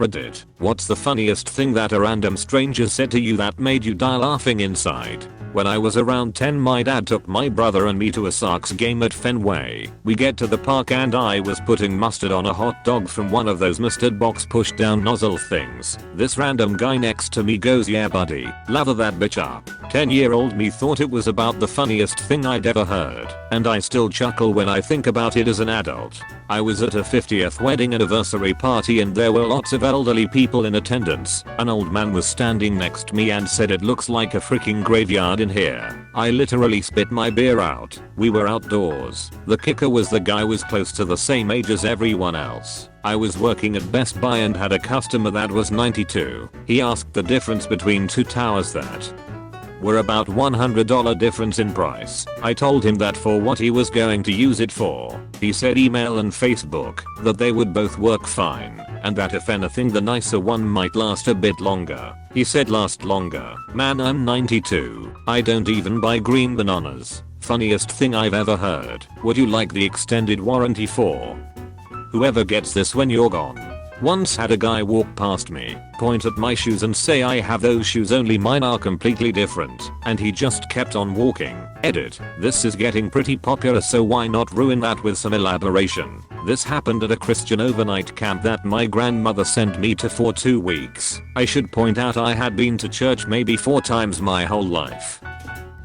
Reddit. What's the funniest thing that a random stranger said to you that made you die laughing inside? When I was around 10, my dad took my brother and me to a Sox game at Fenway. We get to the park and I was putting mustard on a hot dog from one of those mustard box push down nozzle things. This random guy next to me goes, "Yeah buddy, lather that bitch up." 10-year-old me thought it was about the funniest thing I'd ever heard, and I still chuckle when I think about it as an adult. I was at a 50th wedding anniversary party and there were lots of elderly people in attendance. An old man was standing next to me and said, "It looks like a freaking graveyard in here." I literally spit my beer out. We were outdoors. The kicker was the guy was close to the same age as everyone else. I was working at Best Buy and had a customer that was 92. He asked the difference between two towers that were about $100 difference in price. I told him that for what he was going to use it for. He said email and Facebook, that they would both work fine, and that if anything the nicer one might last a bit longer. He said last longer. Man, I'm 92. I don't even buy green bananas. Funniest thing I've ever heard. Would you like the extended warranty for whoever gets this when you're gone? Once had a guy walk past me, point at my shoes and say, "I have those shoes, only mine are completely different," and he just kept on walking. Edit. This is getting pretty popular, so why not ruin that with some elaboration. This happened at a Christian overnight camp that my grandmother sent me to for 2 weeks. I should point out I had been to church maybe 4 times my whole life,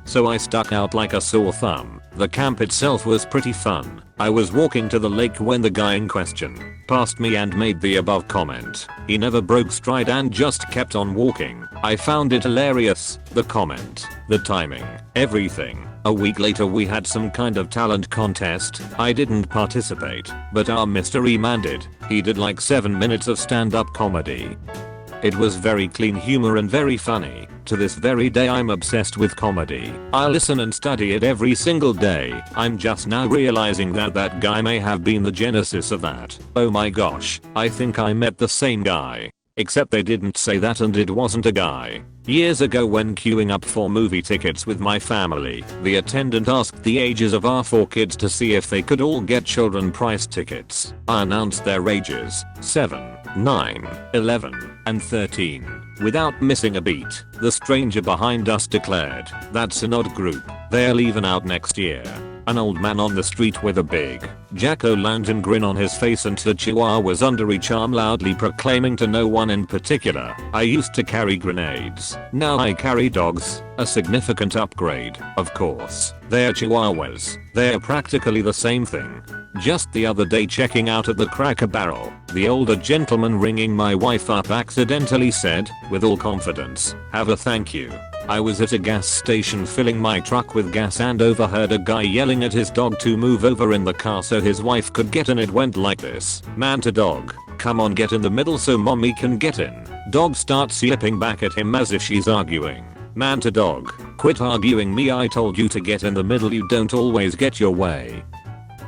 so I stuck out like a sore thumb. The camp itself was pretty fun. I was walking to the lake when the guy in question passed me and made the above comment. He never broke stride and just kept on walking. I found it hilarious. The comment, the timing, everything. A week later we had some kind of talent contest. I didn't participate, but our mystery man did. He did like 7 minutes of stand-up comedy. It was very clean humor and very funny. To this very day I'm obsessed with comedy. I listen and study it every single day. I'm just now realizing that that guy may have been the genesis of that. Oh my gosh, I think I met the same guy. Except they didn't say that and it wasn't a guy. Years ago when queuing up for movie tickets with my family, the attendant asked the ages of our 4 kids to see if they could all get children price tickets. I announced their ages, 7, 9, 11, and 13. Without missing a beat, the stranger behind us declared, "That's an odd group. They'll even out next year." An old man on the street with a big jack-o'-lantern grin on his face and 2 chihuahuas under each arm loudly proclaiming to no one in particular, "I used to carry grenades. Now I carry dogs." A significant upgrade, of course. They're chihuahuas. They're practically the same thing. Just the other day checking out at the Cracker Barrel, the older gentleman ringing my wife up accidentally said, with all confidence, "Have a thank you." I was at a gas station filling my truck with gas and overheard a guy yelling at his dog to move over in the car so his wife could get in. It went like this: man to dog, "Come on, get in the middle so mommy can get in." Dog starts yipping back at him as if she's arguing. Man to dog, "Quit arguing me, I told you to get in the middle, you don't always get your way."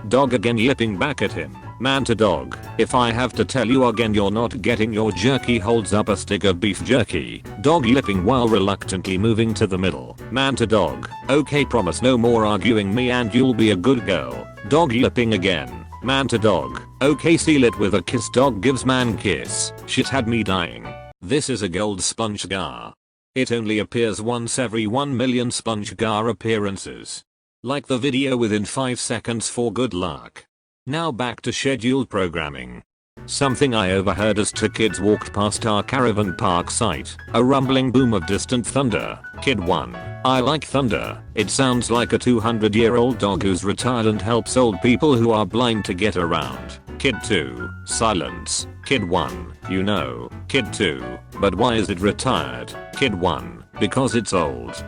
Dog again yipping back at him. Man to dog, "If I have to tell you again you're not getting your jerky," holds up a stick of beef jerky. Dog yipping while reluctantly moving to the middle. Man to dog, "Okay, promise no more arguing me and you'll be a good girl." Dog yipping again. Man to dog, "Okay, seal it with a kiss." Dog gives man kiss. Shit had me dying. This is a gold sponge gar. It only appears once every 1 million sponge gar appearances. Like the video within 5 seconds for good luck. Now back to scheduled programming. Something I overheard as 2 kids walked past our caravan park site. A rumbling boom of distant thunder. Kid 1, "I like thunder. It sounds like a 200-year-old dog who's retired and helps old people who are blind to get around." Kid 2, "Silence." Kid 1, "You know." Kid 2, "But why is it retired?" Kid 1, "Because it's old."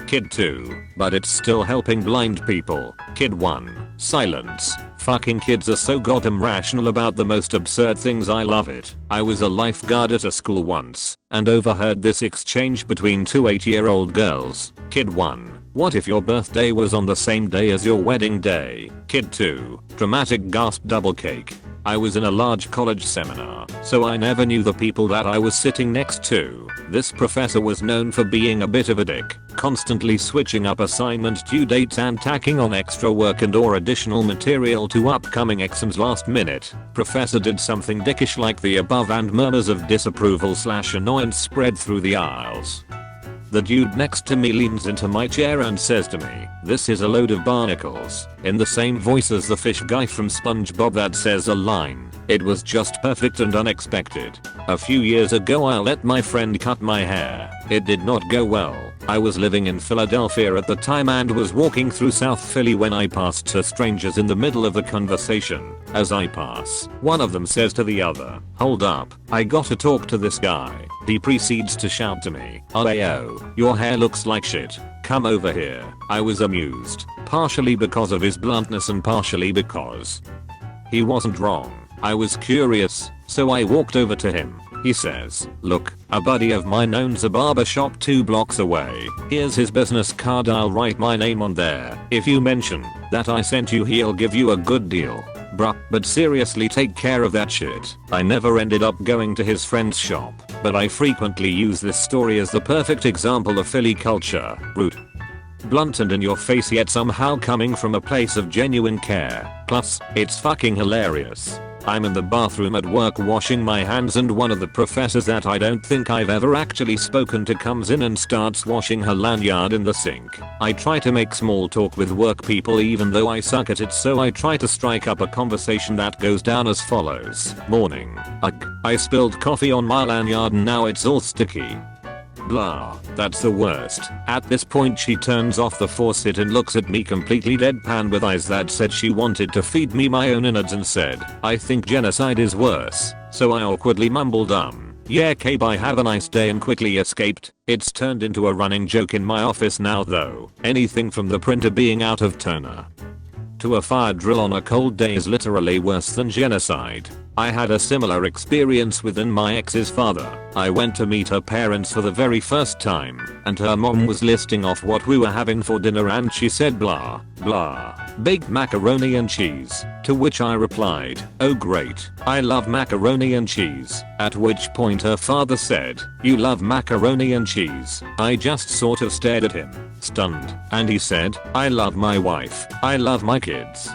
Kid 2, "But it's still helping blind people." Kid 1, "Silence." Fucking kids are so goddamn rational about the most absurd things. I love it. I was a lifeguard at a school once and overheard this exchange between 2 8-year-old girls. Kid 1, "What if your birthday was on the same day as your wedding day?" Kid 2, dramatic gasp double cake. I was in a large college seminar, so I never knew the people that I was sitting next to. This professor was known for being a bit of a dick, constantly switching up assignment due dates and tacking on extra work and or additional material to upcoming exams last minute. Professor did something dickish like the above and murmurs of disapproval / annoyance spread through the aisles. The dude next to me leans into my chair and says to me, "This is a load of barnacles," in the same voice as the fish guy from SpongeBob that says a line. It was just perfect and unexpected. A few years ago I let my friend cut my hair. It did not go well. I was living in Philadelphia at the time and was walking through South Philly when I passed two strangers in the middle of the conversation. As I pass, one of them says to the other, "Hold up, I gotta talk to this guy." He proceeds to shout to me, "Ayo, your hair looks like shit. Come over here." I was amused, partially because of his bluntness and partially because he wasn't wrong. I was curious, so I walked over to him. He says, "Look, a buddy of mine owns a barber shop 2 blocks away. Here's his business card, I'll write my name on there. If you mention that I sent you, he'll give you a good deal." Bruh, but seriously, take care of that shit. I never ended up going to his friend's shop, but I frequently use this story as the perfect example of Philly culture. Rude, blunt and in your face, yet somehow coming from a place of genuine care. Plus, it's fucking hilarious. I'm in the bathroom at work washing my hands and one of the professors that I don't think I've ever actually spoken to comes in and starts washing her lanyard in the sink. I try to make small talk with work people even though I suck at it, so I try to strike up a conversation that goes down as follows. "Morning. I spilled coffee on my lanyard and now it's all sticky. Blah, that's the worst." At this point she turns off the faucet and looks at me completely deadpan with eyes that said she wanted to feed me my own innards and said, "I think genocide is worse." So I awkwardly mumbled "Yeah, okay, bye, have a nice day," and quickly escaped. It's turned into a running joke in my office now though. Anything from the printer being out of toner to a fire drill on a cold day is literally worse than genocide. I had a similar experience within my ex's father. I went to meet her parents for the very first time, and her mom was listing off what we were having for dinner and she said blah, blah, baked macaroni and cheese, to which I replied, "Oh great, I love macaroni and cheese," at which point her father said, "You love macaroni and cheese?" I just sort of stared at him, stunned, and he said, "I love my wife, I love my kids.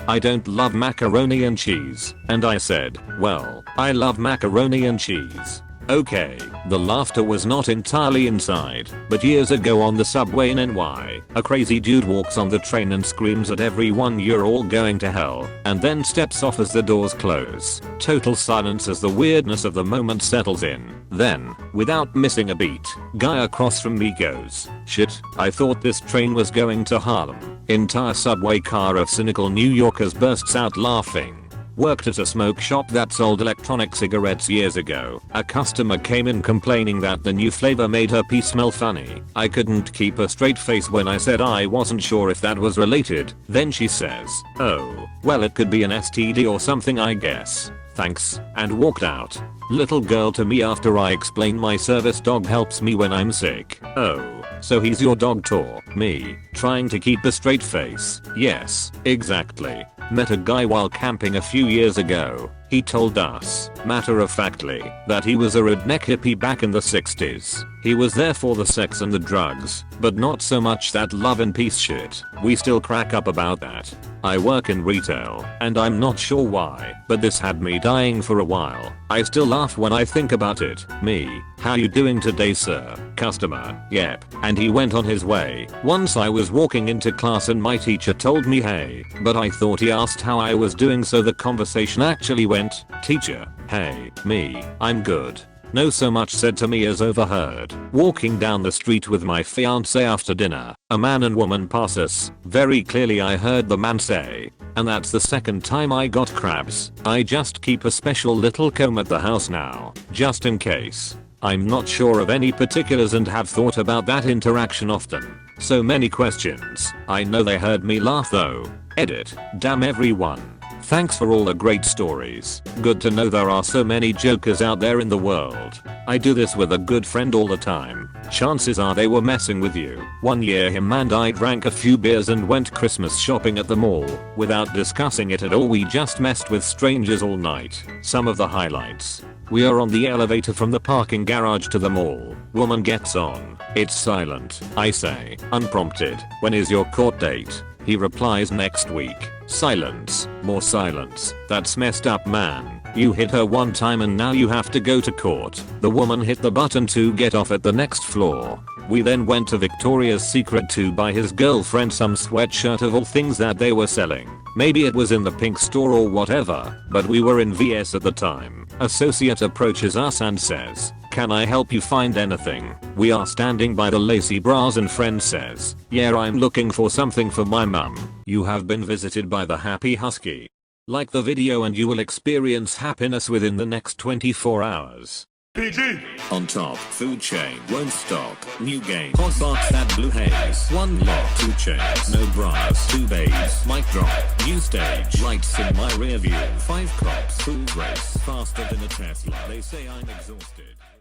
I don't love macaroni and cheese." And I said, "Well, I love macaroni and cheese." Okay, the laughter was not entirely inside, but years ago on the subway in NY, a crazy dude walks on the train and screams at everyone, "You're all going to hell," and then steps off as the doors close. Total silence as the weirdness of the moment settles in. Then, without missing a beat, guy across from me goes, "Shit, I thought this train was going to Harlem." Entire subway car of cynical New Yorkers bursts out laughing. Worked at a smoke shop that sold electronic cigarettes years ago. A customer came in complaining that the new flavor made her pee smell funny. I couldn't keep a straight face when I said I wasn't sure if that was related. Then she says, "Oh, well, it could be an STD or something, I guess. Thanks," and walked out. Little girl to me after I explain my service dog helps me when I'm sick. "Oh, so he's your dog tour?" Me, trying to keep a straight face. "Yes, exactly. Met a guy while camping a few years ago. He told us, matter of factly, that he was a redneck hippie back in the 60s. He was there for the sex and the drugs, but not so much that love and peace shit. We still crack up about that. I work in retail, and I'm not sure why, but this had me dying for a while. I still laugh when I think about it. Me, "How you doing today, sir?" Customer, "Yep," and he went on his way. Once I was walking into class and my teacher told me hey, but I thought he asked how I was doing, so the conversation actually went, "Teacher, hey." Me, "I'm good." No so much said to me as overheard. Walking down the street with my fiance after dinner, a man and woman pass us. Very clearly I heard the man say, "And that's the second time I got crabs." I just keep a special little comb at the house now, just in case. I'm not sure of any particulars and have thought about that interaction often. So many questions. I know they heard me laugh though. Edit. Damn everyone. Thanks for all the great stories. Good to know there are so many jokers out there in the world. I do this with a good friend all the time. Chances are they were messing with you. One year him and I drank a few beers and went Christmas shopping at the mall. Without discussing it at all, we just messed with strangers all night. Some of the highlights. We are on the elevator from the parking garage to the mall. Woman gets on. It's silent. I say, unprompted, when is your court date? He replies, next week. Silence. More silence. That's messed up, man. You hit her one time and now you have to go to court. The woman hit the button to get off at the next floor. We then went to Victoria's Secret to buy his girlfriend some sweatshirt of all things that they were selling. Maybe it was in the pink store or whatever, but we were in VS at the time. Associate approaches us and says, "Can I help you find anything?" We are standing by the lacy bras and friend says, "Yeah, I'm looking for something for my mum." You have been visited by the happy husky. Like the video and you will experience happiness within the next 24 hours. PG! On top, food chain, won't stop, new game, hot box that blue haze, one lock, 2 chains, no bras, 2 babes, mic drop, new stage, lights in my rear view, 5 cops, food race, faster than a Tesla, they say I'm exhausted.